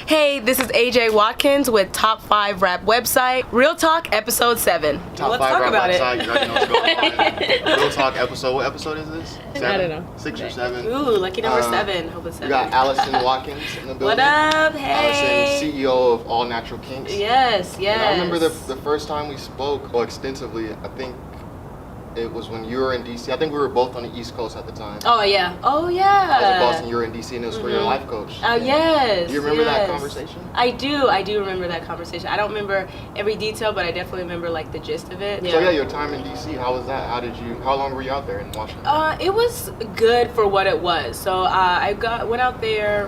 Hey, this is AJ Watkins with Top 5 Rap Website, Real Talk Episode 7. Top Let's 5 talk rap about website. it. You already know what's going on. Real Talk episode. What episode is this? 7? I don't know. 6 or 7. Ooh, lucky number 7. Hope it's 7. We got Allison Watkins in the building. What up? Hey. Allison, CEO of All Natural Kinks. Yes. And I remember the first time we spoke, extensively, I think it was when you were in DC. I think we were both on the East Coast at the time. Oh, yeah. I was in Boston, you were in DC, and it was for your life coach. Oh, yes. Do you remember that conversation? I do remember that conversation. I don't remember every detail, but I definitely remember like the gist of it. So your time in DC, how was that? How long were you out there in Washington? It was good for what it was. So I went out there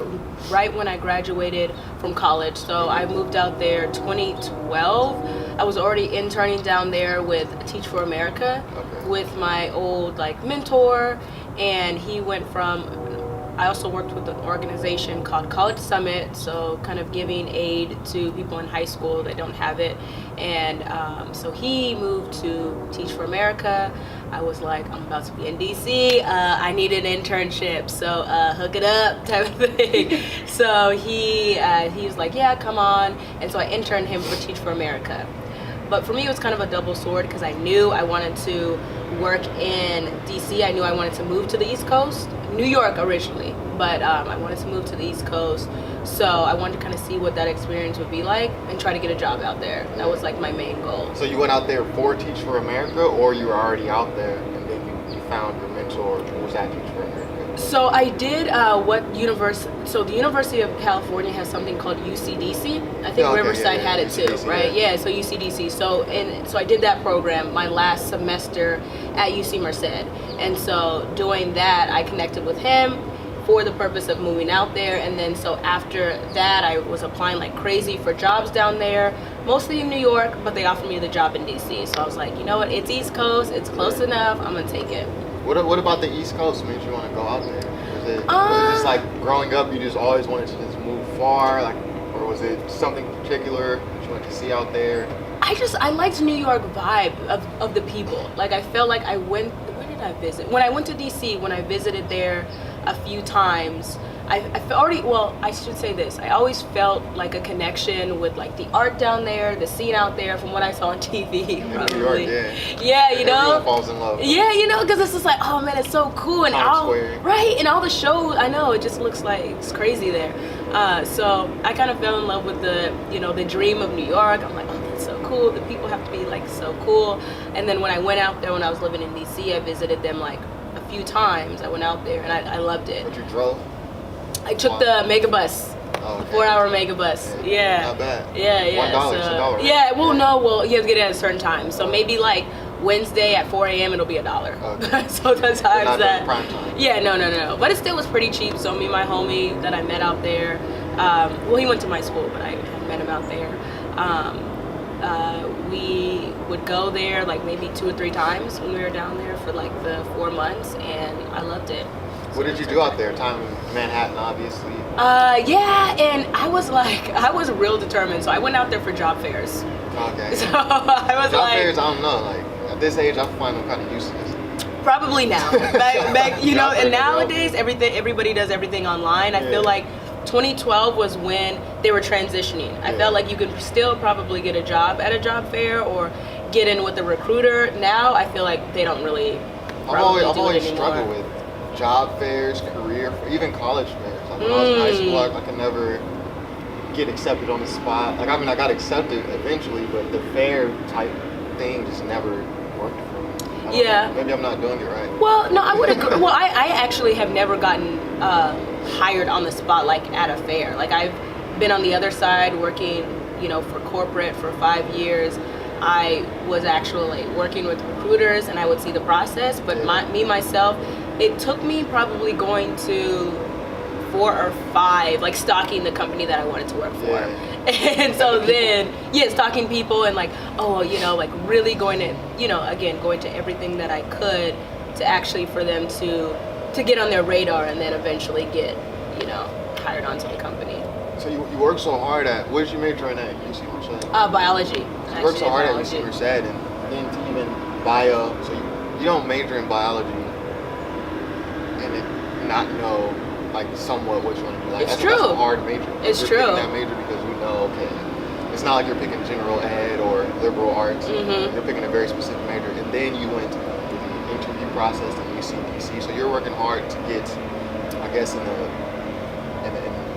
right when I graduated from college. So I moved out there 2012. I was already interning down there with Teach for America with my old mentor, and he went from, I also worked with an organization called College Summit, so kind of giving aid to people in high school that don't have it. And so he moved to Teach for America. I was like, I'm about to be in DC. I need an internship, so hook it up type of thing. So he was like, yeah, come on. And so I interned him for Teach for America. But for me, it was kind of a double sword because I knew I wanted to work in DC. I knew I wanted to move to the East Coast, New York originally, but I wanted to move to the East Coast. So I wanted to kind of see what that experience would be like and try to get a job out there. That was like my main goal. So you went out there for Teach for America, or you were already out there and then you found your mentor who was at Teach for America? So I did so the University of California has something called UCDC. I think Riverside had it too, UCDC, right? Yeah, so UCDC. So I did that program my last semester at UC Merced. And so doing that, I connected with him for the purpose of moving out there. And then so after that, I was applying like crazy for jobs down there, mostly in New York, but they offered me the job in DC. So I was like, you know what, it's East Coast, it's close enough, I'm gonna take it. What about the East Coast made you want to go out there? Was it just like growing up, you just always wanted to just move far, or was it something particular that you wanted to see out there? I liked New York vibe of the people. Like I felt like where did I visit? When I went to DC, when I visited there a few times, I should say this, I always felt like a connection with like the art down there, the scene out there from what I saw on TV. Probably. New York, yeah, you know. Everyone falls in love. Yeah, you know, because it's just like, oh man, it's so cool, and and all the shows. I know it just looks like it's crazy there. So I kind of fell in love with the dream of New York. I'm like, oh, that's so cool. The people have to be like so cool. And then when I went out there, when I was living in DC, I visited them like a few times. I went out there and I loved it. But you drove? I took the mega bus. Oh, okay. 4-hour mega bus. Yeah. Not bad. Yeah. $1, it's $1. Right? Yeah. Well, no. You have to get it at a certain time. So maybe like Wednesday at 4 a.m. it'll be $1. Okay. So the times that. Prime time. Yeah. No. But it still was pretty cheap. So me and my homie that I met out there. He went to my school, but I met him out there. We would go there like maybe 2 or 3 times when we were down there for like the 4 months, and I loved it. What did you do out there? Time in Manhattan, obviously. Yeah, and I was real determined. So I went out there for job fairs. Okay. So I was job fairs, I don't know. Like at this age, I find them kind of useless. Probably now. Back you know, and nowadays everybody does everything online. I feel like 2012 was when they were transitioning. I felt like you could still probably get a job at a job fair or get in with a recruiter. Now I feel like they don't really. I've always struggled with job fairs, even college fairs. Like when I was in high school, I could never get accepted on the spot. Like I got accepted eventually, but the fair type thing just never worked for me. Maybe I'm not doing it right. Well, no, I would agree. Well, I actually have never gotten hired on the spot like at a fair. Like I've been on the other side working, for corporate for 5 years. I was actually working with recruiters and I would see the process, but myself, it took me probably going to 4 or 5, like stalking the company that I wanted to work for. And so then, stalking people and like, like really going to, going to everything that I could to actually for them to get on their radar and then eventually get, hired onto the company. So you work so hard at, what did you major in at UC Merced? Biology. You work so hard at UC Merced and then even bio, so you don't major in biology and not know like somewhat what you want to do. Like It's that's true. a hard major. It's you're true. Picking that major because you know, okay, it's not like you're picking general ed or liberal arts. Mm-hmm. You're picking a very specific major, and then you went through the interview process and UCDC. So you're working hard to get, I guess, in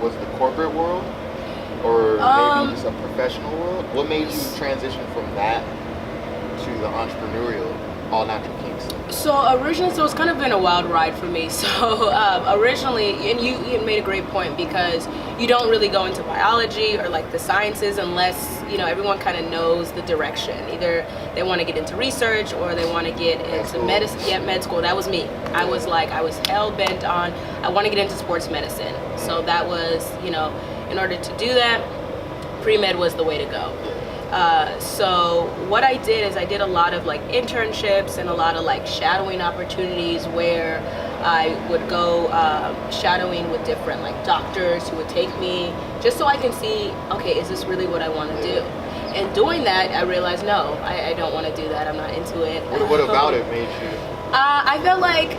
was it the corporate world, or maybe just a professional world? What made you transition from that to the entrepreneurial all natural kinks? So originally, it's kind of been a wild ride for me. So originally, and you made a great point, because you don't really go into biology or like the sciences unless, you know, everyone kind of knows the direction. Either they want to get into research or they want to get into medicine. Yeah, med school. That was me. I was hell bent on, I want to get into sports medicine. So that was, you know, in order to do that, pre-med was the way to go. So what I did is I did a lot of like internships and a lot of like shadowing opportunities where I would go shadowing with different like doctors who would take me just so I can see, okay, is this really what I want to do? And doing that, I realized, no, I don't want to do that. I'm not into it. What about it made you? I felt like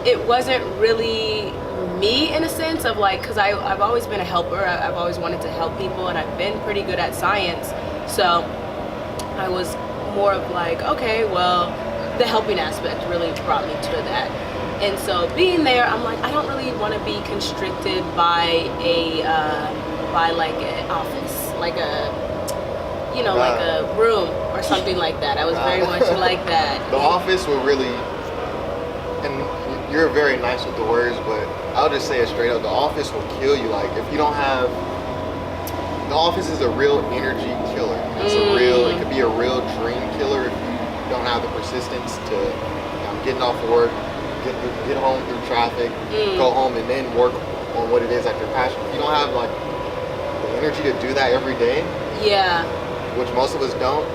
it wasn't really me, in a sense of like, because I've always been a helper. I've always wanted to help people, and I've been pretty good at science. So I was more of like, okay, well, the helping aspect really brought me to that. And so being there, I'm like, I don't really want to be constricted by like an office, like a, you know, like a room or something like that. I was very much like that. The office will really, and you're very nice with the words, but I'll just say it straight up, the office will kill you. Like if you don't have, the office is a real energy killer. It's it could be a real dream killer if you don't have the persistence to, you know, getting off work, get home through traffic, go home and then work on what it is that you're passionate. If you don't have like the energy to do that every day, yeah, which most of us don't,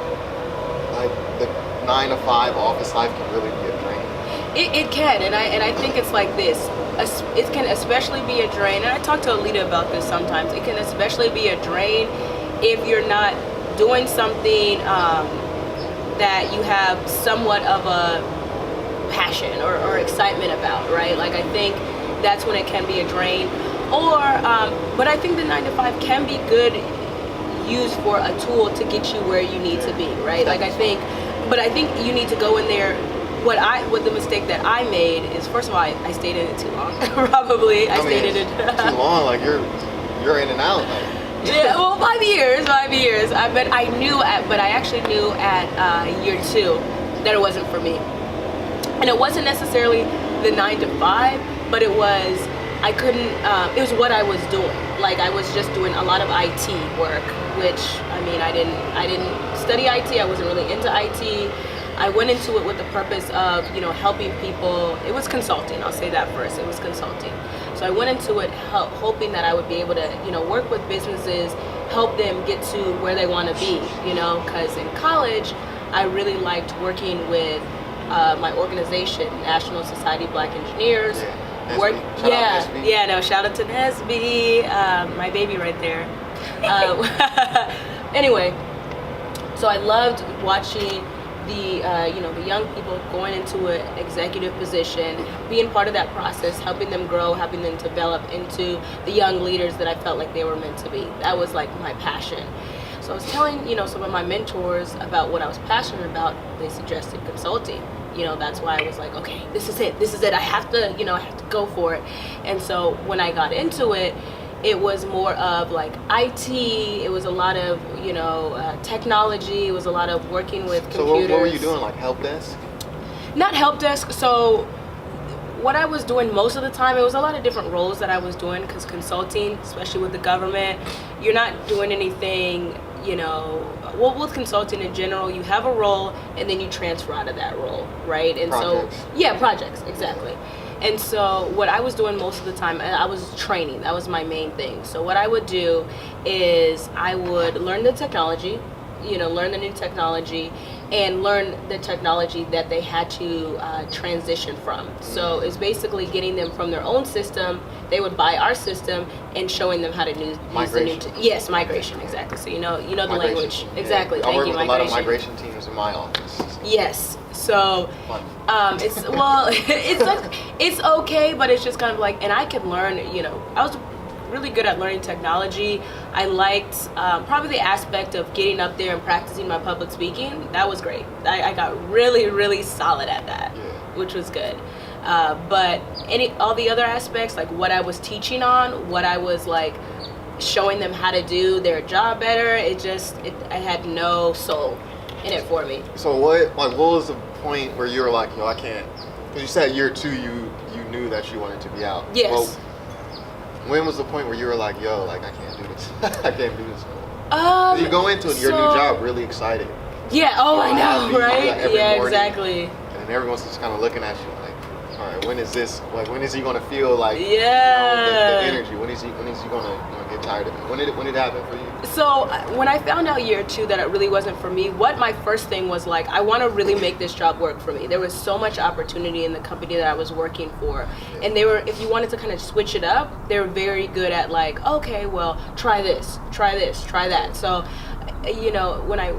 like the 9 to 5 office life can really be a drain. It can, and I think it's like this. It can especially be a drain, and I talk to Alita about this sometimes. It can especially be a drain if you're not doing something that you have somewhat of a passion or excitement about, right? Like I think that's when it can be a drain. Or, but I think the 9 to 5 can be good, used for a tool to get you where you need to be, right? Like I think you need to go in there. What the mistake that I made is, first of all, I stayed in it too long. Probably, I stayed in it too long. Like you're in and out. Like. Yeah, well, 5 years. But I actually knew at year 2 that it wasn't for me, and it wasn't necessarily the 9 to 5, but it was I couldn't. It was what I was doing. Like I was just doing a lot of IT work, which I mean, I didn't study IT. I wasn't really into IT. I went into it with the purpose of, you know, helping people. It was consulting. I'll say that first. It was consulting. So I went into it hoping that I would be able to, you know, work with businesses, help them get to where they want to be, you know, because in college, I really liked working with my organization, National Society of Black Engineers. Shout out to Nesby, my baby right there. Anyway, so I loved watching the young people going into an executive position, being part of that process, helping them grow, helping them develop into the young leaders that I felt like they were meant to be. That was like my passion. So I was telling, you know, some of my mentors about what I was passionate about. They suggested consulting. You know, that's why I was like, okay, this is it. I have to go for it. And so when I got into it, it was more of like IT. It was a lot of, you know, technology. It was a lot of working with computers. So what were you doing, like help desk? Not help desk. So what I was doing most of the time, it was a lot of different roles that I was doing, because consulting, especially with the government, you're not doing anything, you know, well, with consulting in general, you have a role and then you transfer out of that role, right? And projects. Projects, exactly. And so what I was doing most of the time, I was training. That was my main thing. So what I would do is I would learn the technology, you know, learn the new technology, and learn the technology that they had to transition from. So it's basically getting them from their own system. They would buy our system and showing them how to use the new. Yes, migration, exactly. So you know the language. Exactly. Yeah. I work with a lot of migration teams in my office. Yes. So it's well, it's okay, but it's just kind of like, and I could learn. I was really good at learning technology. I liked probably the aspect of getting up there and practicing my public speaking. That was great. I got really, really solid at that, which was good. But all the other aspects, like what I was teaching on, what I was like showing them how to do their job better, I had no soul in it for me. So what was the point where you were like, I can't, because you said year 2 you knew that you wanted to be out. Yes. Well, when was the point where you were like, I can't do this. I can't do this no more? You go into your new job really excited. Yeah, I know, right? Yeah, morning, exactly. And everyone's just kind of looking at you like, all right, when is this? Like, when is he going to feel like the energy? When is he going to get tired of it? When did it happen for you? So when I found out year 2 that it really wasn't for me, what my first thing was like, I want to really make this job work for me. There was so much opportunity in the company that I was working for. And if you wanted to kind of switch it up, they were very good at like, okay, well, try this, try that. So, when I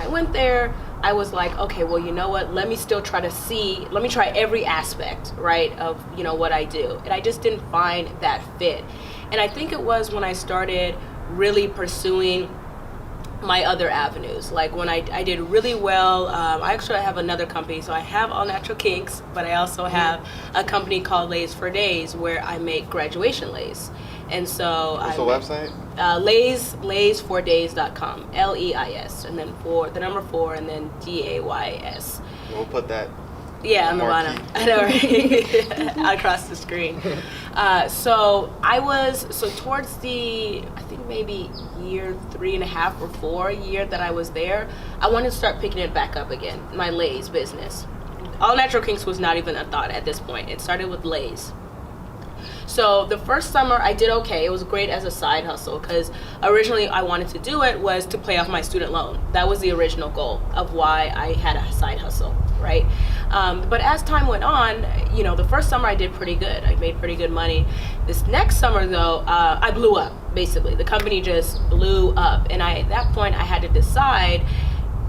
went there, I was like, okay, well, you know what? Let me try every aspect, right, of, what I do. And I just didn't find that fit. And I think it was when I started really pursuing my other avenues. Like when I did really well, I have another company. So I have All Natural Kinks, but I also have a company called Lays for Days where I make graduation lace. And so what's the website? laysfordays.com, LEIS, and then the number 4, and then DAYS. We'll put that. Yeah, on the bottom. I know, right? Across the screen. So towards the, I think maybe year 3.5 or 4 year that I was there, I wanted to start picking it back up again, my Lays business. All Natural Kinks was not even a thought at this point. It started with Lays. So the first summer I did okay. It was great as a side hustle because originally I wanted to do it was to pay off my student loan. That was the original goal of why I had a side hustle, right? But as time went on, the first summer I did pretty good. I made pretty good money. This next summer though, I blew up, basically. The company just blew up. And at that point I had to decide,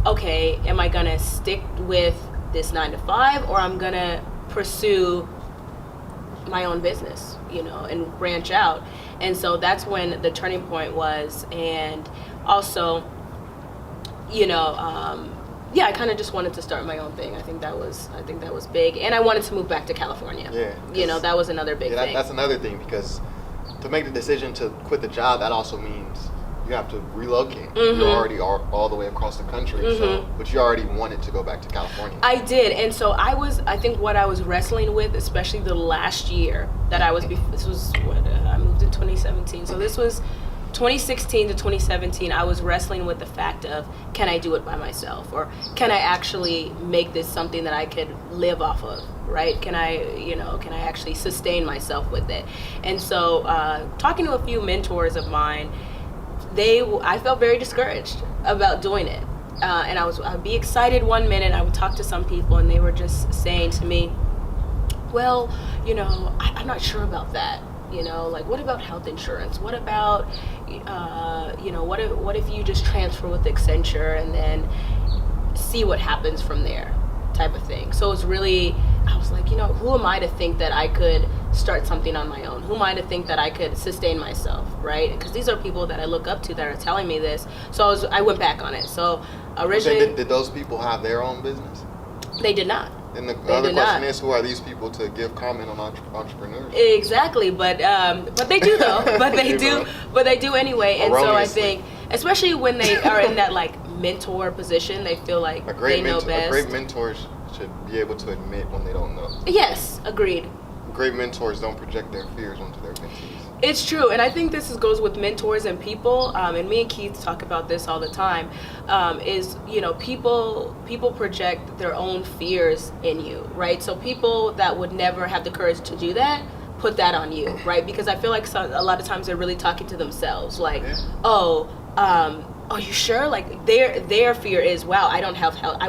okay, am I gonna stick with this 9 to 5 or I'm gonna pursue my own business, and branch out. And so that's when the turning point was. And also, I kind of just wanted to start my own thing. I think that was big. And I wanted to move back to California. Yeah. That was another big thing. That's another thing, because to make the decision to quit the job, that also means you have to relocate. Mm-hmm. You're already all the way across the country, but you already wanted to go back to California. I did, and so I think what I was wrestling with, especially the last year that I moved in 2017, so this was 2016 to 2017, I was wrestling with the fact of, can I do it by myself? Or can I actually make this something that I could live off of, right? Can I actually sustain myself with it? And so talking to a few mentors of mine, I felt very discouraged about doing it. And I'd be excited one minute, I would talk to some people and they were just saying to me, well, I'm not sure about that. Like what about health insurance? What about, what if you just transfer with Accenture and then see what happens from there, type of thing. So it's really, I was like, who am I to think that I could start something on my own? Who am I to think that I could sustain myself, right? Because these are people that I look up to that are telling me this. So I went back on it. So originally, did those people have their own business? They did not. And the other question is, who are these people to give comment on entrepreneurs? Exactly, but they do though. But they do anyway. And so I think, especially when they are in that like mentor position, they feel like they know best. A great mentor should be able to admit when they don't know. Yes, agreed. Great mentors don't project their fears onto their mentees. It's true, and I think this goes with mentors and people, and me and Keith talk about this all the time, people project their own fears in you, right? So people that would never have the courage to do that, put that on you, right? Because I feel like a lot of times they're really talking to themselves, like, you sure? Like their fear is, wow, I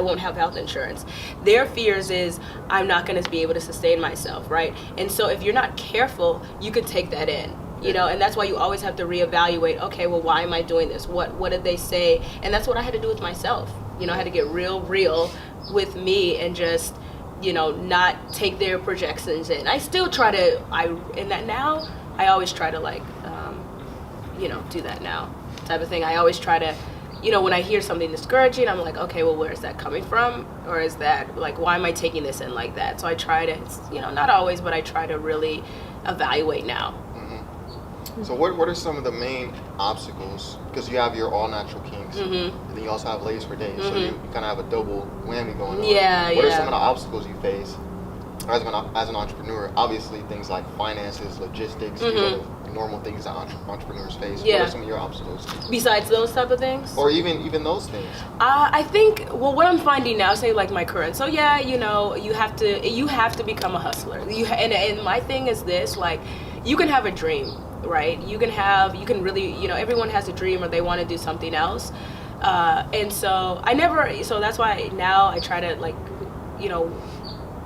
won't have health insurance. Their fears is, I'm not going to be able to sustain myself, right? And so if you're not careful, you could take that in, you know, and that's why you always have to reevaluate, okay, well, why am I doing this? What did they say? And that's what I had to do with myself. You know, I had to get real with me and just, you know, not take their projections in. I still try to, now, I always try to like, you know, do that now type of thing. I always try to, you know, when I hear something discouraging, I'm like, okay, well, where is that coming from? Or is that, like, why am I taking this in like that? So I try to, you know, not always, but I try to really evaluate now. Mm-hmm. So what are some of the main obstacles? Because you have your all-natural kinks, and then you also have Lays for Days, so you kind of have a double whammy going on. Yeah, What are some of the obstacles you face as an entrepreneur? Obviously, things like finances, logistics, these are the normal things that entrepreneurs face. Yeah. What are some of your obstacles? Besides those type of things? Or even those things? I think, well, what I'm finding now, say like my current, so yeah, you know, you have to become a hustler. And my thing is this, like, you can have a dream, right? You can really, you know, everyone has a dream or they want to do something else. And so so that's why now I try to, like, you know,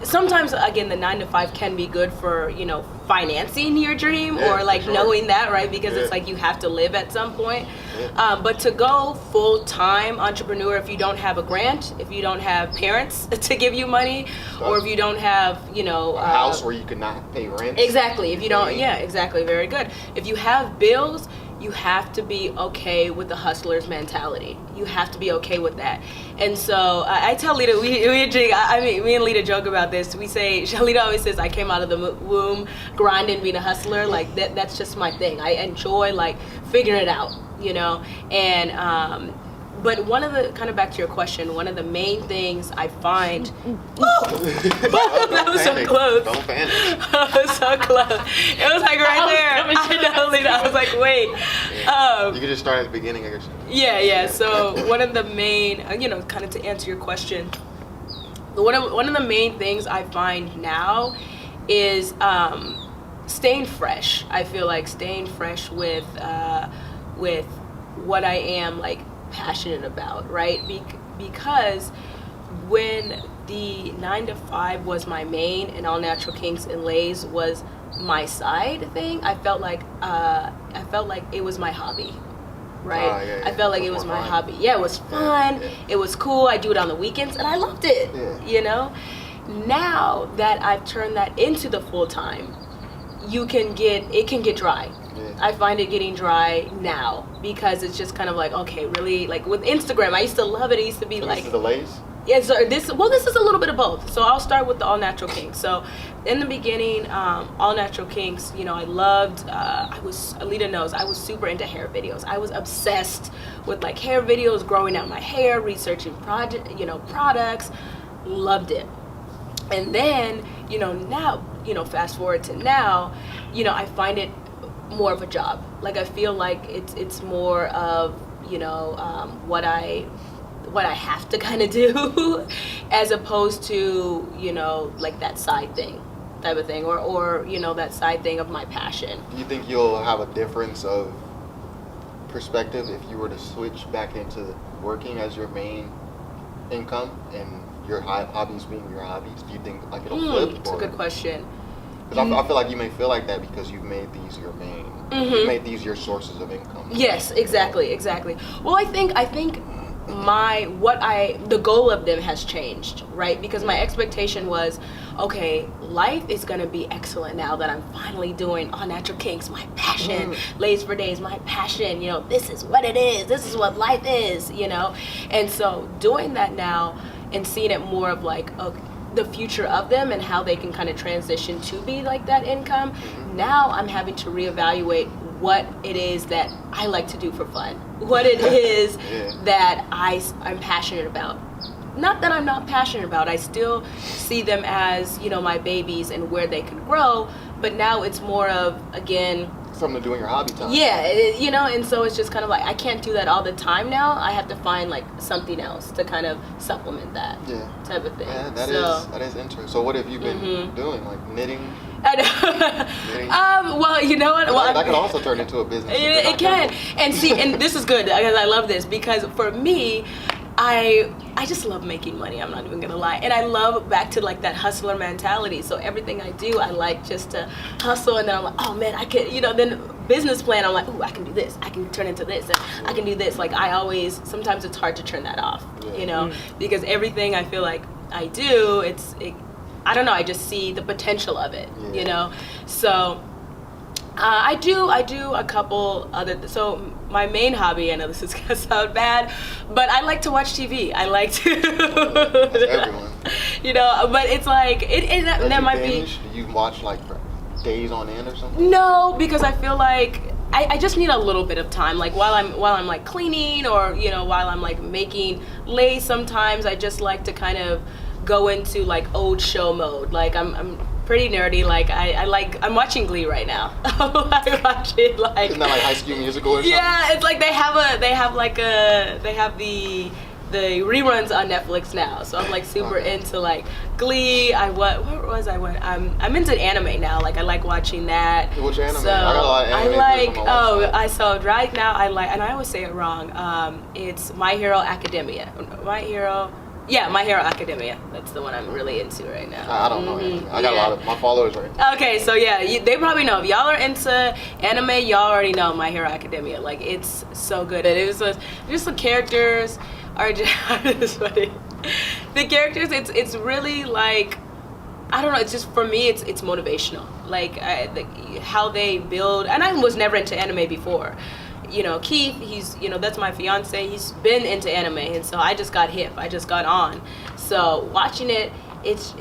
sometimes, again, the 9 to 5 can be good for, you know, financing your dream or like knowing that, right? Because it's like you have to live at some point. But to go full-time entrepreneur, if you don't have a grant, if you don't have parents to give you money, or if you don't have, you know, a house where you could not pay rent. Exactly. If you don't, yeah, exactly. Very good. If you have bills, you have to be okay with the hustler's mentality. You have to be okay with that. And so I tell Lita, me and Lita joke about this. We say, Shalita always says, I came out of the womb grinding, being a hustler. Like that's just my thing. I enjoy like figuring it out, you know? And, but one of the, kind of back to your question, one of the main things I find, that was so close. Don't panic. It was so close. It was like right there. I know, Lita. I was like, wait. You could just start at the beginning, I guess. Yeah. So one of the main, you know, kind of to answer your question, one of the main things I find now is staying fresh. I feel like staying fresh with what I am like passionate about, right? Because when the 9 to 5 was my main and All Natural Kinks and Lays was my side thing, I felt like it was my hobby, right? Yeah. I felt like it was my hobby. Yeah, it was fun. Yeah. It was cool. I do it on the weekends and I loved it. Yeah. You know, now that I've turned that into the full time, it can get dry. I find it getting dry now because it's just kind of like, okay, really, like with Instagram, I used to love it. It used to be like, this is the Lays? Yeah, so this is a little bit of both. So I'll start with the All Natural Kinks. So in the beginning, All Natural Kinks, you know, I loved, Alita knows, I was super into hair videos. I was obsessed with like hair videos, growing out my hair, researching products, loved it. And then, you know, now, you know, fast forward to now, you know, I find it more of a job. Like I feel like it's more of, you know, what I have to kind of do as opposed to, you know, like that side thing type of thing or you know, that side thing of my passion. Do you think you'll have a difference of perspective if you were to switch back into working as your main income and your hobbies being your hobbies? Do you think like it'll flip? That's a good question. Because I feel like you may feel like that because you've made these your main. You've made these your sources of income. Yes, exactly. Well, I think the goal of them has changed, right? Because my expectation was, okay, life is gonna be excellent now that I'm finally doing All Natural Kinks, my passion, Lays for Days, my passion, you know, this is what it is, this is what life is, you know? And so doing that now and seeing it more of like, the future of them and how they can kind of transition to be like that income. Now I'm having to reevaluate what it is that I like to do for fun, what it is that I'm passionate about. Not that I'm not passionate about, I still see them as, you know, my babies and where they can grow, but now it's more of, again, something to do in your hobby time. Yeah, you know, and so it's just kind of like, I can't do that all the time now. I have to find like something else to kind of supplement that type of thing. Yeah, that is interesting. So what have you been doing? Like knitting? I know. Well, you know what? Well, that could also turn into a business. It can. And see, and this is good because I love this because for me, I I just love making money. I'm not even gonna lie. And I love back to like that hustler mentality. So everything I do, I like just to hustle. And then I'm like, oh man, I can, then business plan, I'm like, ooh, I can do this. I can turn into this. And I can do this. Like sometimes it's hard to turn that off, because everything I feel like I do, I don't know, I just see the potential of it, So I do a couple other, so my main hobby, I know this is gonna sound bad, but I like to watch TV. I like to, That's everyone. But it's like, that might binge? Do you watch like days on end or something? No, because I feel like I just need a little bit of time. Like while I'm like cleaning, or while I'm like making lace, sometimes I just like to kind of go into like old show mode. Like I'm pretty nerdy. Like I'm watching Glee right now. I watch it like. Isn't that like High School Musical or something? Yeah, it's like they have the reruns on Netflix now. So I'm like super into like Glee. I'm into anime now. Like I like watching that. Which anime? So I got a lot of anime. So right now I like, and I always say it wrong. It's My Hero Academia. My Hero Academia. That's the one I'm really into right now. I don't know anime. I got a lot of my followers right now. Okay, so yeah, they probably know. If y'all are into anime, y'all already know My Hero Academia. Like it's so good. And it was just the characters are just funny. The characters, it's really like, I don't know. It's just, for me, it's motivational. Like how they build. And I was never into anime before. Keith, he's, that's my fiance. He's been into anime, and so I just got hip. I just got on. So watching it, it's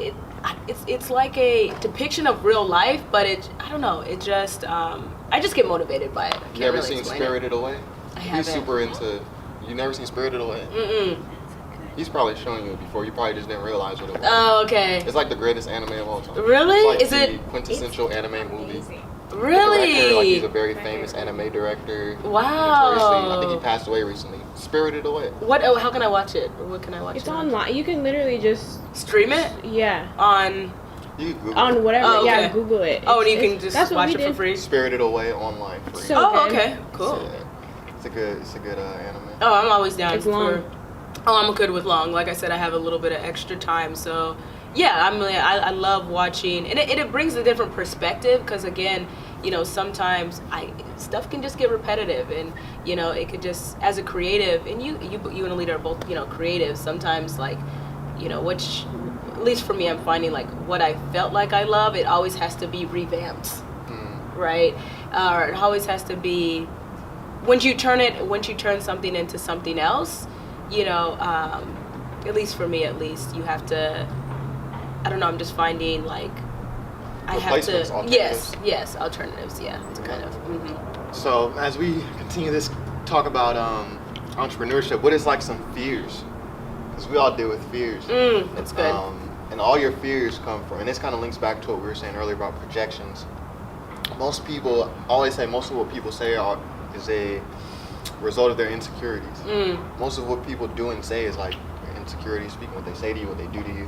like a depiction of real life, but I don't know. It just, I just get motivated by it. You never seen Spirited Away? I haven't. He's super into. You never seen Spirited Away? Mm-mm. He's probably showing you before. You probably just didn't realize what it was. Oh, okay. It's like the greatest anime of all time. Really? It's like the quintessential anime movie. Really? Like he's a very famous anime director. Wow. I think he passed away recently. Spirited Away. What? Oh, how can I watch it? What can I watch? It's online. You can literally just stream it. Yeah. On. You can Google on whatever. Oh, okay. Yeah, Google it. Oh, and you can just watch it for free. Spirited Away online free. So okay, cool. It's a good anime. Oh, I'm always down. It's long. I'm good with long. Like I said, I have a little bit of extra time, so yeah, I love watching, and it brings a different perspective, because again, sometimes stuff can just get repetitive, and it could just, as a creative, and you and Alita are both creative. Sometimes which, at least for me, I'm finding like what I felt like I love, it always has to be revamped, right? Or it always has to be, once you turn something into something else, at least for me, you have to, I don't know, I'm just finding like I have to, yes, alternatives, to kind of. So as we continue this talk about entrepreneurship, what is like some fears? Because we all deal with fears. That's good. And all your fears come from, and this kind of links back to what we were saying earlier about projections. Most people, most of what people say is a result of their insecurities. Most of what people do and say is like insecurities, speaking what they say to you, what they do to you,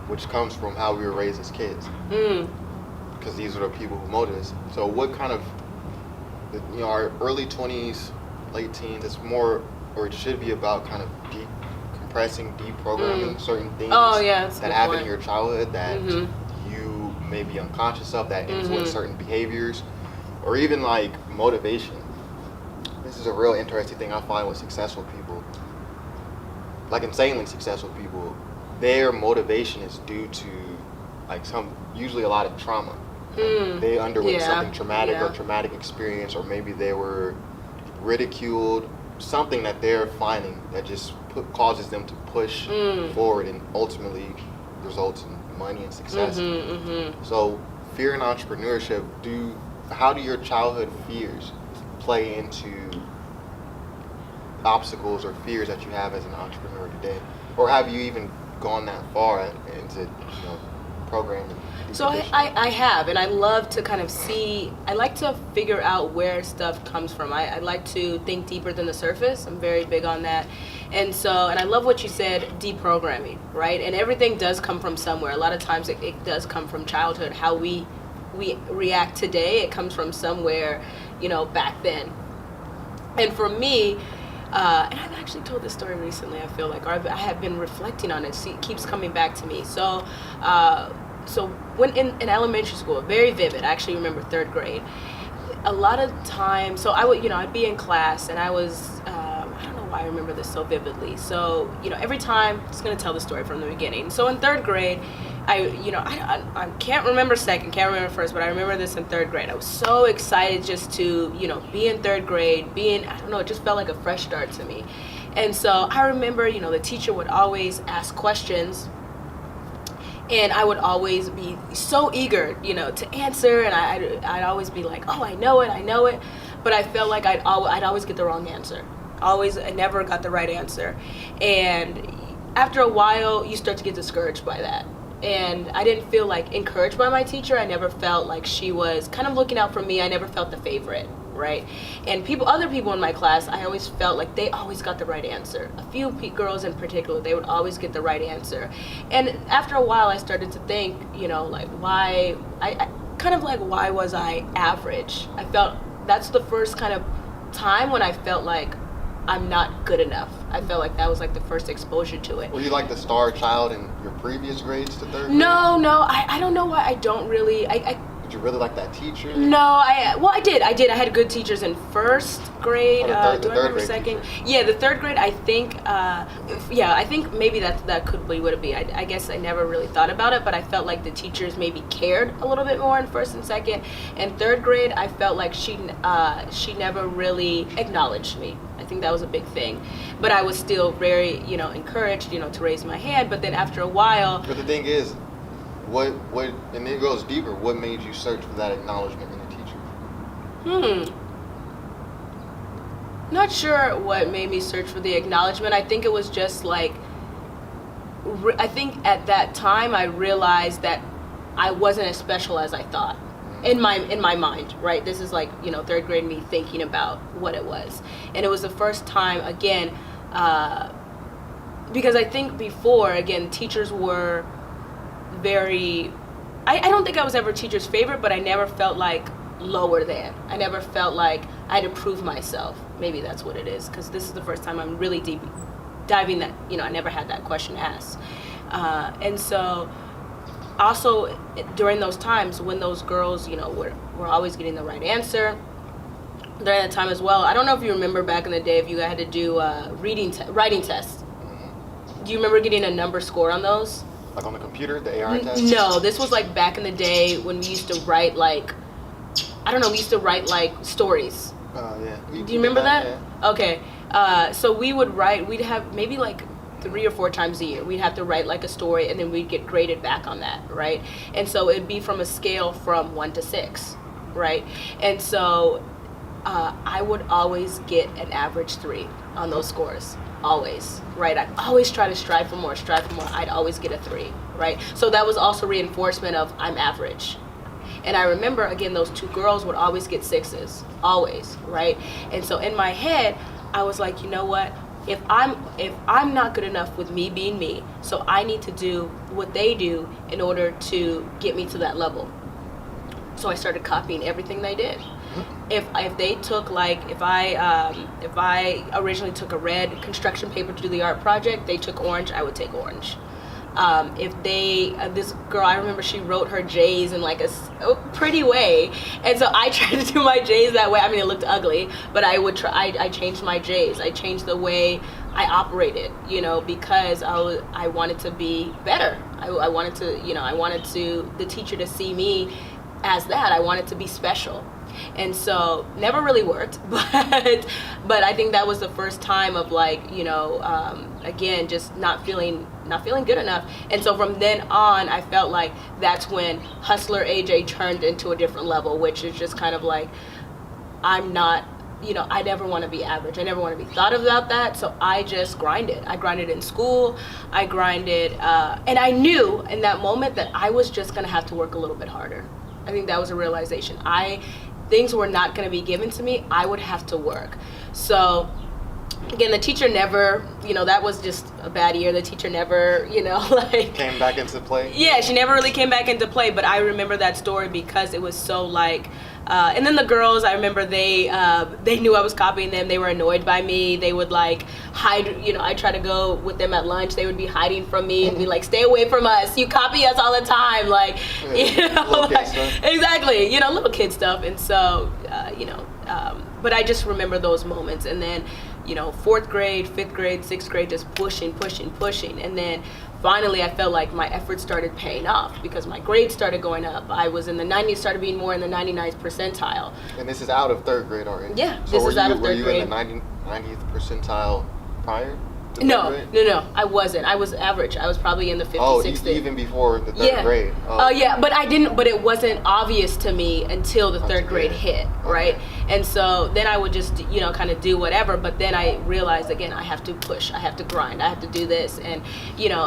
which comes from how we were raised as kids. Because these are the people who molded us. So what kind of, our early 20s, late teens, it's more, or it should be about kind of decompressing, deprogramming certain things that happen in your childhood that you may be unconscious of, that influence certain behaviors, or even like motivation. This is a real interesting thing I find with successful people, like insanely successful people. Their motivation is due to like usually a lot of trauma. They underwent something traumatic or traumatic experience, or maybe they were ridiculed, something that they're finding that just causes them to push forward and ultimately results in money and success. So fear and entrepreneurship, how do your childhood fears play into obstacles or fears that you have as an entrepreneur today? Or have you even gone that far into programming? So I have, and I love to kind of I like to figure out where stuff comes from. I like to think deeper than the surface. I'm very big on that. And I love what you said, deprogramming, right? And everything does come from somewhere. A lot of times it does come from childhood. How we react today, it comes from somewhere, back then. And for me, And I've actually told this story recently, I feel like, or I have been reflecting on it. See, it keeps coming back to me. So when in elementary school, very vivid, I actually remember 3rd grade. A lot of times, so I would, I'd be in class, and I was, I don't know why I remember this so vividly. So, every time, I'm just going to tell the story from the beginning. So in 3rd grade, I can't remember 2nd, can't remember 1st, but I remember this in 3rd grade. I was so excited just to, be in 3rd grade, I don't know, it just felt like a fresh start to me. And so I remember, the teacher would always ask questions, and I would always be so eager, to answer, and I'd always be like, oh, I know it, but I felt like I'd always get the wrong answer. I never got the right answer. And after a while, you start to get discouraged by that. And I didn't feel like encouraged by my teacher. I never felt like she was kind of looking out for me. I never felt the favorite, right? And other people in my class, I always felt like they always got the right answer. A few girls in particular, they would always get the right answer. And after a while, I started to think, like why was I average? I felt that's the first kind of time when I felt like I'm not good enough. I felt like that was like the first exposure to it. Were you like the star child in your previous grades to 3rd grade? No, I don't know why I don't really, Did you really like that teacher? No, I did. I had good teachers in 1st grade. Do I remember 2nd? Teacher. Yeah, the 3rd grade, I think, I think maybe that could be what it be. I guess I never really thought about it, but I felt like the teachers maybe cared a little bit more in 1st and 2nd. And 3rd grade, I felt like she never really acknowledged me. I think that was a big thing. But I was still very, encouraged, to raise my hand. But then after a while... But the thing is, what, and it goes deeper, what made you search for that acknowledgement in a teacher? Not sure what made me search for the acknowledgement. I think it was just like, I think at that time I realized that I wasn't as special as I thought. In my mind, right? This is like, 3rd grade me thinking about what it was. And it was the first time, again, because I think before, again, teachers were very, I don't think I was ever a teacher's favorite, but I never felt like lower than. I never felt like I had to prove myself. Maybe that's what it is, because this is the first time I'm really deep diving that, I never had that question asked. And so also during those times when those girls, were always getting the right answer, during that time as well, I don't know if you remember back in the day if you had to do writing tests. Do you remember getting a number score on those? Like on the computer, the AR test? No, this was like back in the day when we used to write like, we used to write like stories. Yeah. Do you remember that? Yeah. Okay. So we'd have maybe like 3 or 4 times a year. We'd have to write like a story, and then we'd get graded back on that, right? And so it'd be from a scale from 1 to 6, right? And so I would always get an average 3 on those scores. Always, right? I'd always try to strive for more. I'd always get a 3, right? So that was also reinforcement of I'm average. And I remember, again, those 2 girls would always get 6s, always, right? And so in my head, I was like, you know what? If I'm not good enough with me being me, so I need to do what they do in order to get me to that level. So I started copying everything they did. If they took if I originally took a red construction paper to do the art project, they took orange, I would take orange. If this girl, I remember she wrote her J's in like a pretty way, and so I tried to do my J's that way. I mean, it looked ugly, but I changed my J's. I changed the way I operated, because I wanted to be better. I wanted to the teacher to see me as that. I wanted to be special. And so never really worked, but I think that was the first time of again, just not feeling good enough. And so from then on, I felt like that's when Hustler AJ turned into a different level, which is just kind of like, I'm not, I never want to be average. I never want to be thought about that. So I just grinded. I grinded in school. I grinded, and I knew in that moment that I was just going to have to work a little bit harder. I think that was a realization. Things were not going to be given to me. I would have to work. So again, the teacher never, that was just a bad year. The teacher never, came back into play. Yeah, she never really came back into play. But I remember that story because it was so And then the girls, I remember they knew I was copying them. They were annoyed by me. They would like hide, you know, I try to go with them at lunch. They would be hiding from me and be like, stay away from us. You copy us all the time. Like, you know, like, exactly, you know, little kid stuff. And so, you know, but I just remember those moments. And then, you know, 4th grade, 5th grade, 6th grade, just pushing. And then finally I felt like my efforts started paying off because my grades started going up. I was in the 90s, started being more in the 99th percentile. And this is out of 3rd grade already? Yeah, so this is out of 3rd grade. Were you in the 90th percentile prior? No, I wasn't. I was average. I was probably in the 50s, 60s. Even before the 3rd grade? Oh, yeah, but it wasn't obvious to me until the 3rd grade hit, right? And so then I would just, you know, kind of do whatever, but then I realized, again, I have to push, I have to grind, I have to do this, and, you know,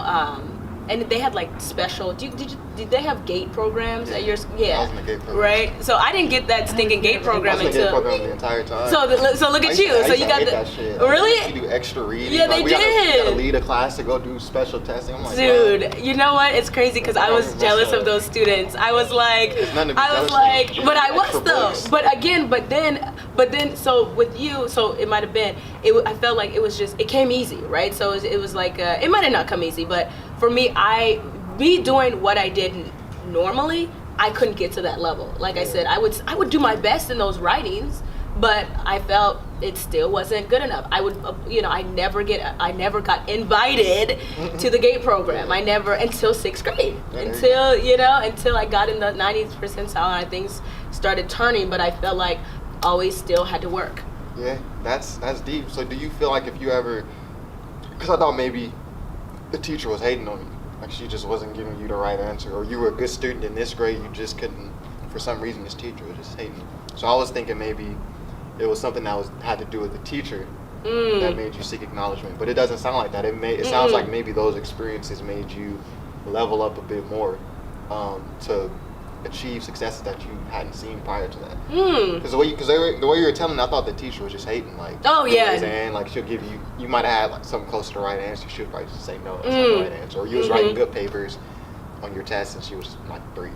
and they had like special, did they have gate programs at your, I was in the gate program. Right? So I didn't get that stinking gate program until. I was in the gate program the entire time. So look at you. So you got the, that shit. Really? You do extra reading. Yeah, they did. You gotta lead a class to go do special testing. I'm like, dude, you know what? It's crazy because I was jealous of those students. I was like, but I was though. But then, so with you, so it might have been, I felt like it was just, it came easy, right? So it was like, it might have not come easy, but for me, me doing what I did normally, I couldn't get to that level. Like I said, I would do my best in those writings, but I felt it still wasn't good enough. I would, you know, I never got invited to the GATE program. I never, until 6th grade, until I got in the 90th percentile and things started turning, but I felt like always still had to work. Yeah, that's deep. So do you feel like if you ever, because I thought maybe the teacher was hating on you, like she just wasn't giving you the right answer, or you were a good student in this grade, you just couldn't, for some reason this teacher was just hating. So I was thinking maybe it was something that had to do with the teacher that made you seek acknowledgement, but it doesn't sound like that. It sounds like maybe those experiences made you level up a bit more to achieve successes that you hadn't seen prior to that. Because the way you were telling me, I thought the teacher was just hating, like, oh yeah, and like she'll give you might have had like something close to the right answer, she'll probably just say no, that's not the right answer, or you was writing good papers on your test and she was like 3.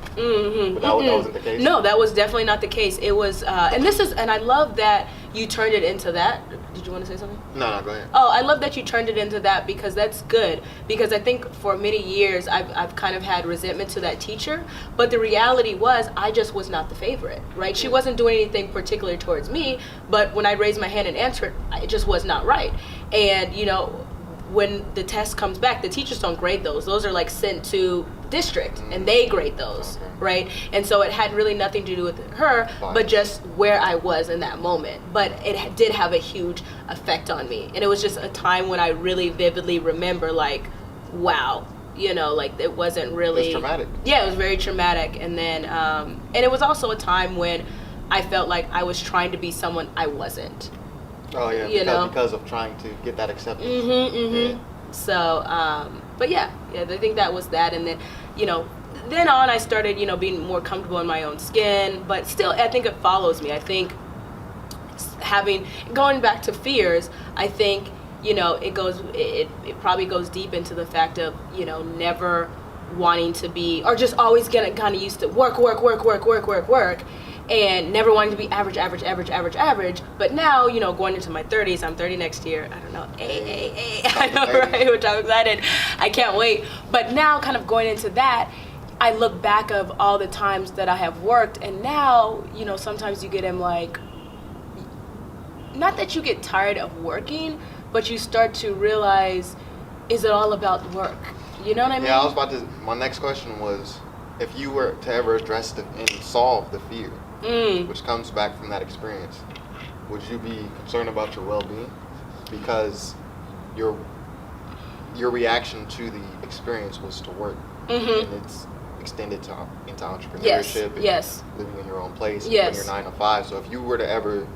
But that wasn't the case. No, that was definitely not the case. It was, and I love that you turned it into that. Did you want to say something? No, go ahead. Oh, I love that you turned it into that, because that's good. Because I think for many years I've kind of had resentment to that teacher, but the reality was I just was not the favorite, right? She wasn't doing anything particular towards me, but when I raised my hand and answered, it just was not right. And you know, when the test comes back, the teachers don't grade those. Those are like sent to district and they grade those, right? And so it had really nothing to do with her, but just where I was in that moment. But it did have a huge effect on me. And it was just a time when I really vividly remember, like, wow, you know, like it wasn't really... It was traumatic. Yeah, it was very traumatic. And then, and it was also a time when I felt like I was trying to be someone I wasn't. Oh yeah, because of trying to get that acceptance. Yeah. So, but yeah, I think that was that. And then, you know, then on I started, you know, being more comfortable in my own skin, but still, I think it follows me. I think going back to fears, I think, you know, it probably goes deep into the fact of, you know, never wanting to be, or just always getting kind of used to work, and never wanting to be average. But now, you know, going into my 30s, I'm 30 next year. I don't know, I know, right? Which I'm excited. I can't wait. But now, kind of going into that, I look back of all the times that I have worked, and now, you know, sometimes you get in like, not that you get tired of working, but you start to realize, is it all about work? You know what I mean? Yeah, my next question was, if you were to ever address and solve the fear, which comes back from that experience, would you be concerned about your well-being? Because your reaction to the experience was to work, and it's extended into entrepreneurship and living in your own place when you're 9 to 5. So if you were to ever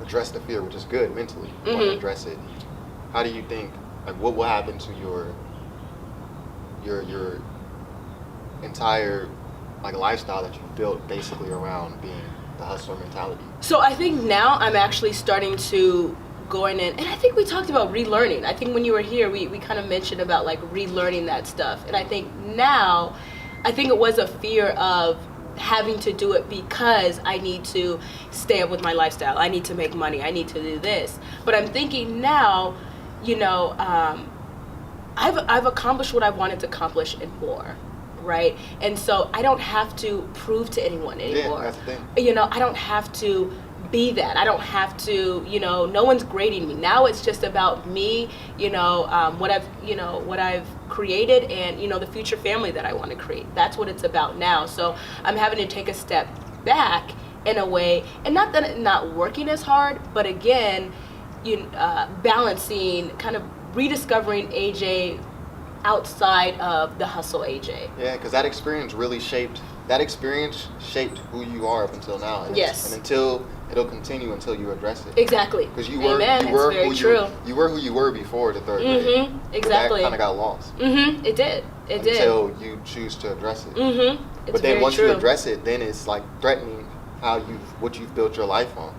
address the fear, which is good mentally, you want to address it, how do you think, like, what will happen to your entire like lifestyle that you've built basically around being the hustler mentality? So I think now I'm actually starting to going in, and I think we talked about relearning. I think when you were here, we kind of mentioned about like relearning that stuff. And I think now, I think it was a fear of having to do it because I need to stay up with my lifestyle. I need to make money. I need to do this. But I'm thinking now, I've accomplished what I wanted to accomplish and more, right? And so I don't have to prove to anyone anymore. Yeah, that's the thing. I don't have to be that. I don't have to, no one's grading me. Now it's just about me, what I've created and, the future family that I want to create. That's what it's about now. So I'm having to take a step back in a way, and not that I'm not working as hard, but again, balancing, kind of rediscovering AJ outside of the hustle AJ. Yeah, because that experience shaped who you are up until now. And yes. And until it'll continue until you address it. Exactly. Because you who you were before the third grade. Exactly. That kind of got lost. It did. Until you choose to address it. But then once you address it, then it's like threatening what you've built your life on.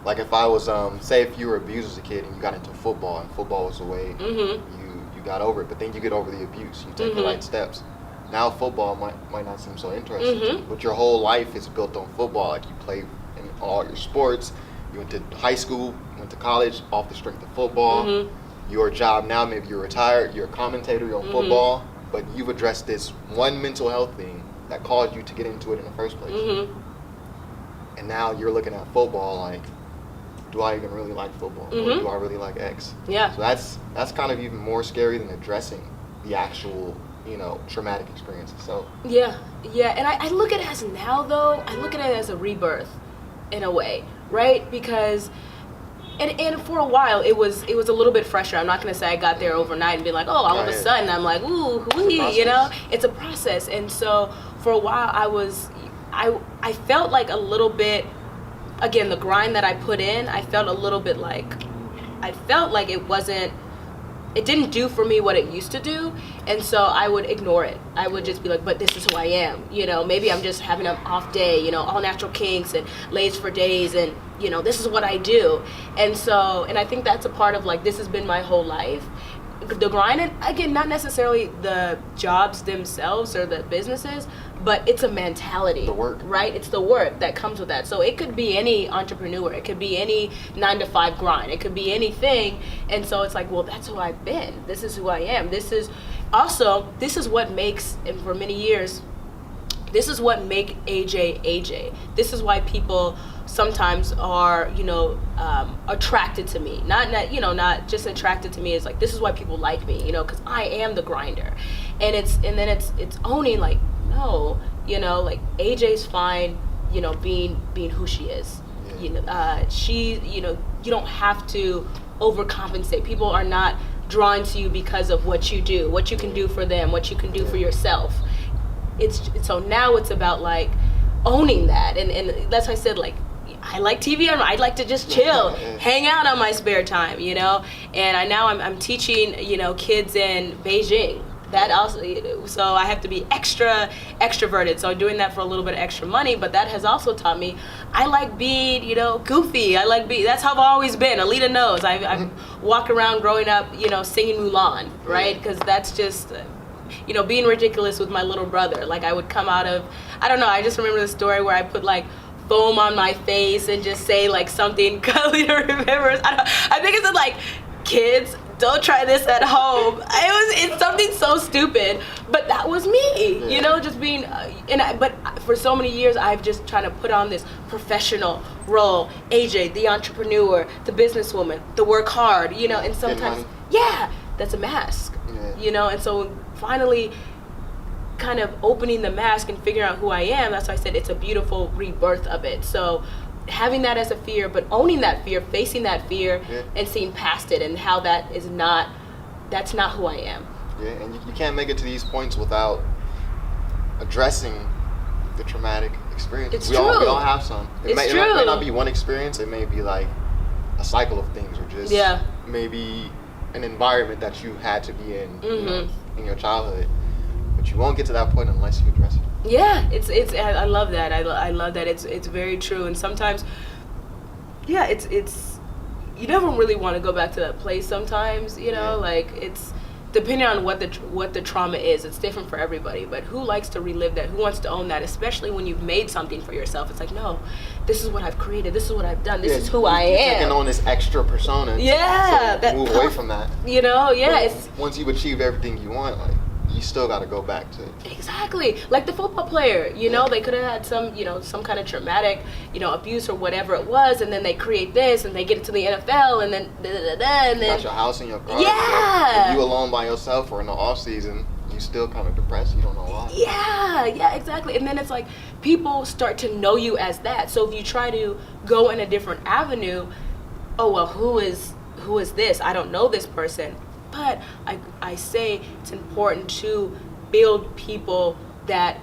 Like if I was, say if you were abused as a kid and you got into football and football was the way you got over it, but then you get over the abuse, you take the right steps. Now football might not seem so interesting to you, but your whole life is built on football. Like you play in all your sports, you went to high school, you went to college off the strength of football. Your job now, maybe you're retired, you're a commentator, you're on football, but you've addressed this one mental health thing that caused you to get into it in the first place. And now you're looking at football like, do I even really like football? Or do I really like X? Yeah. So that's kind of even more scary than addressing the actual, traumatic experiences. So yeah, and I look at it as now though. I look at it as a rebirth, in a way, right? Because, and for a while it was a little bit fresher. I'm not gonna say I got there overnight and be like, oh, all of a sudden I'm like, ooh, it's a process. And so for a while I felt like a little bit. Again, the grind that I put in, I felt like it didn't do for me what it used to do, and so I would ignore it. I would just be like, but this is who I am, maybe I'm just having an off day, all natural kinks and lays for days, and this is what I do. And so, and I think that's a part of like, this has been my whole life. The grind, and again, not necessarily the jobs themselves or the businesses, but it's a mentality. The work. Right? It's the work that comes with that. So it could be any entrepreneur. It could be any 9-to-5 grind. It could be anything. And so it's like, well, that's who I've been. This is who I am. This is what makes, and for many years, this is what make AJ AJ. This is why people sometimes are, attracted to me. Not just attracted to me. It's like, this is why people like me, because I am the grinder. And then it's owning like, no, like AJ's fine, being who she is. You don't have to overcompensate. People are not drawn to you because of what you do, what you can do for them, what you can do for yourself. So now it's about like owning that, and that's why I said, like, I like TV. I like to just chill, hang out on my spare time, And now I'm teaching, kids in Beijing. That also, so I have to be extroverted. So I'm doing that for a little bit of extra money, but that has also taught me I like being, goofy. That's how I've always been. Alita knows. I walk around growing up, singing Mulan, right? Because that's just, being ridiculous with my little brother. Like I would come out of, I don't know, I just remember the story where I put like foam on my face and just say like something Alita remembers. I think it's like, kids, don't try this at home. It's something so stupid, but that was me, just being, but for so many years, I've just tried to put on this professional role, AJ, the entrepreneur, the businesswoman, the work hard, and sometimes, that's a mask, and so finally kind of opening the mask and figuring out who I am, that's why I said it's a beautiful rebirth of it. So having that as a fear, but owning that fear, facing that fear, and seeing past it, and how that's not who I am. Yeah, and you can't make it to these points without addressing the traumatic experience. It's we true. all have some. It may not be one experience. It may be like a cycle of things, or just maybe an environment that you had to be in, in your childhood. But you won't get to that point unless you address it. Yeah, it's I love that. I love that. It's very true. And sometimes, it's you never really want to go back to that place. Sometimes, like depending on what the trauma is, it's different for everybody. But who likes to relive that? Who wants to own that? Especially when you've made something for yourself. It's like, no, this is what I've created. This is what I've done. This is who I am. You're taking on this extra persona. Yeah, to move away from that. You know, yeah. But It's once you've achieved everything you want, like, you still got to go back to exactly like the football player. You know, they could have had some kind of traumatic, abuse or whatever it was, and then they create this, and they get into the NFL, and then and then got your house and your car. Yeah. If you alone by yourself or in the off season, you still kind of depressed. You don't know why. Yeah, exactly. And then it's like people start to know you as that. So if you try to go in a different avenue, oh well, who is this? I don't know this person. But I say it's important to build people that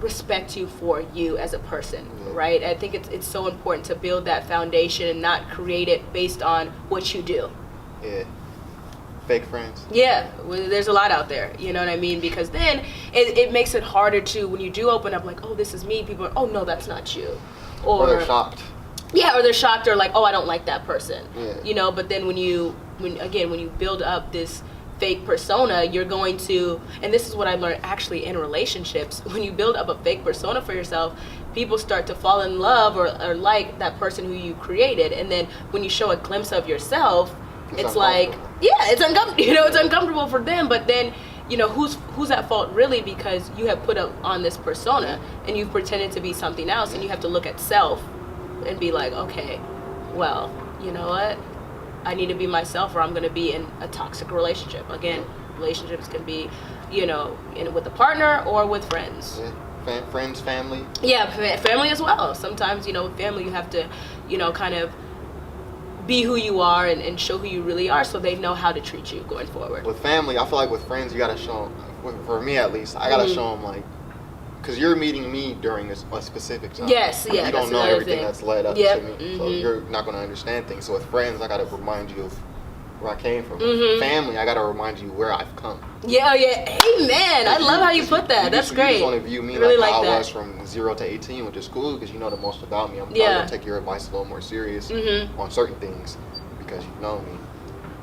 respect you for you as a person, right? I think it's so important to build that foundation and not create it based on what you do. Yeah. Fake friends. Yeah, there's a lot out there, you know what I mean? Because then it makes it harder to, when you do open up, like, oh, this is me, people are, oh, no, that's not you. Or they're shocked. Yeah, or they're shocked, or like, oh, I don't like that person. Yeah. But then when you build up this fake persona, you're going to, and this is what I learned actually in relationships, when you build up a fake persona for yourself, people start to fall in love or like that person who you created. And then when you show a glimpse of yourself, it's like, yeah, it's uncomfortable. It's uncomfortable for them, but then who's at fault really, because you have put up on this persona and you've pretended to be something else, and you have to look at self and be like, okay, well, you know what, I need to be myself, or I'm going to be in a toxic relationship. Again, relationships can be with a partner or with friends. Friends, family. Yeah, family as well. Sometimes with family you have to kind of be who you are and show who you really are, so they know how to treat you going forward. With family, I feel like with friends, you gotta show them. For me, at least, I gotta show them, like, because you're meeting me during a specific time. Yes, yeah. You don't know everything that's led up to me, so Mm-hmm. you're not gonna understand things. So with friends, I gotta remind you of where I came from. Mm-hmm. Family, I gotta remind you where I've come. Yeah, amen. I love how you put that. That's great. You just want to view me really like how that. I was from 0 to 18, which is cool because you know the most about me. I'm probably gonna take your advice a little more serious on certain things because you know me.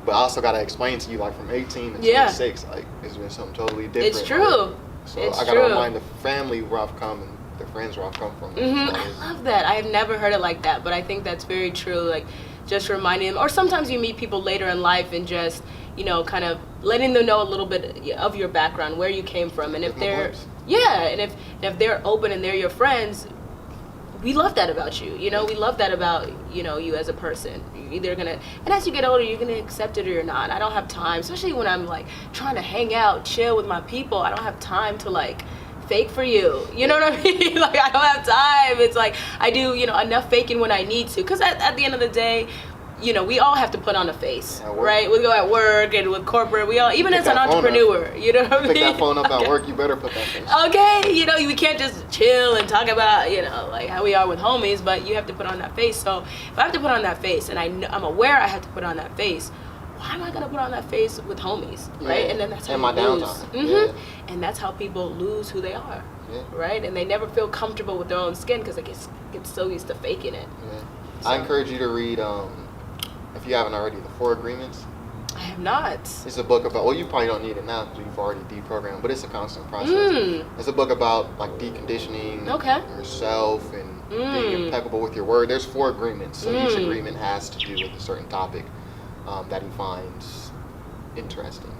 But I also gotta explain to you, like, from 18 to 26, like, it's been something totally different. It's true. Like, so I gotta remind the family where I've come and the friends where I've come from. I love that. I have never heard it like that, but I think that's very true. Like, just reminding them, or sometimes you meet people later in life and just, kind of letting them know a little bit of your background, where you came from, and if they're, and if they're open and they're your friends, we love that about you. We love that about, you as a person. You're either gonna, and as you get older, you're gonna accept it or you're not. I don't have time, especially when I'm like trying to hang out, chill with my people. I don't have time to like fake for you. You know what I mean? Like, I don't have time. It's like I do, enough faking when I need to. Because at the end of the day, we all have to put on a face, right? We go at work and with corporate, we all, even as an entrepreneur, you know what I mean? Pick that phone up at work, you better put that face. Okay, we can't just chill and talk about, like how we are with homies, but you have to put on that face. So if I have to put on that face and I'm aware I have to put on that face, why am I gonna put on that face with homies, right? And then that's how you lose. Downtime. And that's how people lose who they are, right? And they never feel comfortable with their own skin because they get so used to faking it. So. I encourage you to read, if you haven't already, The 4 Agreements. I have not. It's a book about, well, you probably don't need it now because you've already deprogrammed, but it's a constant process. It's a book about, like, deconditioning yourself and being impeccable with your word. There's 4 agreements, so each agreement has to do with a certain topic that he finds interesting.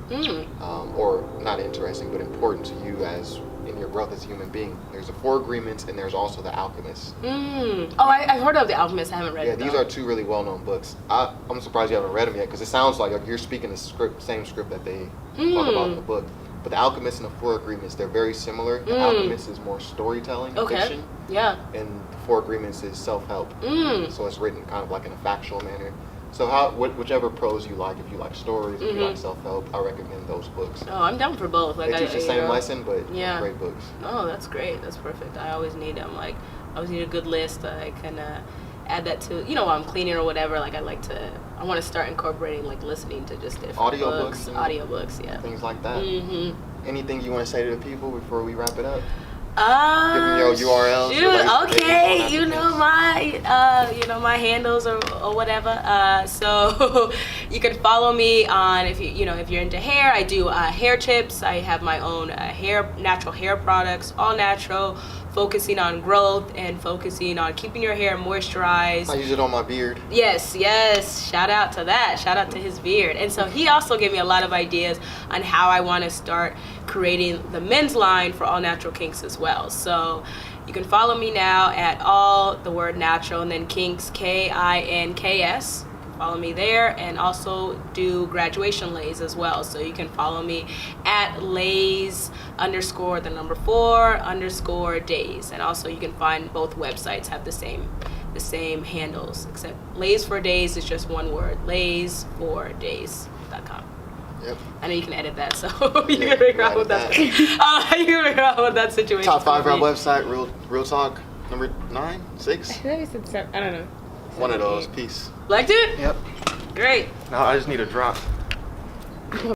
Or not interesting, but important to you as in your growth as a human being. There's the 4 agreements, and there's also The Alchemist. Oh, I've heard of The Alchemist. I haven't read it. Yeah, these are 2 really well-known books. I'm surprised you haven't read them yet, because it sounds like you're speaking the same script that they talk about in the book. But The Alchemist and The 4 Agreements, they're very similar. The Alchemist is more storytelling, fiction. Yeah. And The 4 Agreements is self-help. So it's written kind of like in a factual manner. So whichever prose you like, if you like stories, if you like self-help, I recommend those books. Oh, I'm down for both. Like, they teach the same lesson, but great books. Oh, that's great. That's perfect. I always need them. Like, I always need a good list. I can add that to, while I'm cleaning or whatever. Like, I want to start incorporating, like, listening to just different audiobooks, audiobooks, yeah. Things like that. Anything you want to say to the people before we wrap it up? Give them your URLs. Shoot, your links, okay, you know my handles or whatever. So you can follow me on if you're into hair. I do hair tips. I have my own natural hair products, all natural, focusing on growth and focusing on keeping your hair moisturized. I use it on my beard. Yes. Shout out to that. Shout out to his beard. And so he also gave me a lot of ideas on how I want to start creating the men's line for All Natural Kinks as well. So you can follow me now at all the word natural and then Kinks, KINKS. Follow me there, and also do graduation lays as well. So you can follow me at lays _4 days. And also you can find both websites have the same handles, except lays for days is just one word, lays4days.com. Yep. I know you can edit that, so you can figure out what that. You can figure out what that situation. Top 5 for our website. Real Talk number 9, 6. I feel like we said 7. I don't know. One of those. Peace. Liked it? Yep. Great. Now I just need a drop.